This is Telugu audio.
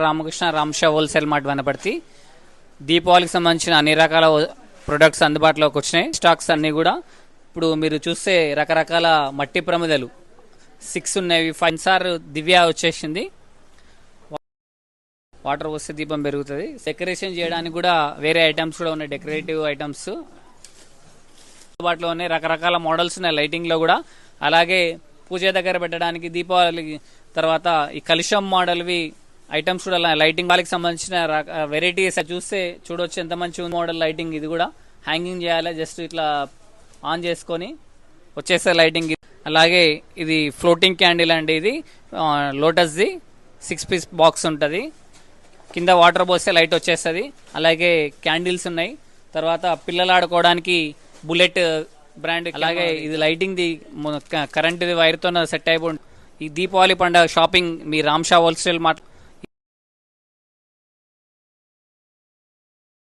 Ramakrishna Ramsha wholesale mart Wanaparthy. దీపావళికి సంబంధించిన అన్ని రకాల ప్రొడక్ట్స్ అందుబాటులోకి వచ్చినాయి. స్టాక్స్ అన్నీ కూడా ఇప్పుడు మీరు చూస్తే రకరకాల మట్టి ప్రమిదలు 6 ఉన్నాయి. 5 సార్ దివ్య వచ్చేసింది. వాటర్ వస్తే దీపం పెరుగుతుంది. డెకరేషన్ చేయడానికి కూడా వేరే ఐటమ్స్ కూడా ఉన్నాయి, డెకరేటివ్ ఐటమ్స్ అందుబాటులో ఉన్నాయి. రకరకాల మోడల్స్ ఉన్నాయి లైటింగ్లో కూడా. అలాగే పూజ దగ్గర పెట్టడానికి దీపావళి తర్వాత ఈ కలుషం మోడల్వి ఐటమ్స్ కూడా లైటింగ్ వాళ్ళకి సంబంధించిన వెరైటీస్ చూస్తే చూడొచ్చు ఎంత మంచి మోడల్ లైటింగ్. ఇది కూడా హ్యాంగింగ్ చేయాలి, జస్ట్ ఇట్లా ఆన్ చేసుకొని వచ్చేసే లైటింగ్. అలాగే ఇది ఫ్లోటింగ్ క్యాండిల్ అండి. ఇది లోటస్ది 6 పీస్ బాక్స్ ఉంటుంది. కింద వాటర్ పోస్తే లైట్ వచ్చేస్తుంది. అలాగే క్యాండిల్స్ ఉన్నాయి. తర్వాత పిల్లలు ఆడుకోవడానికి బుల్లెట్ బ్రాండ్. అలాగే ఇది లైటింగ్ ది కరెంట్ వైర్తో సెట్ అయిపోయింది. ఈ దీపావళి పండుగ షాపింగ్ మీ రామ్షా హోల్సేల్ మార్ట్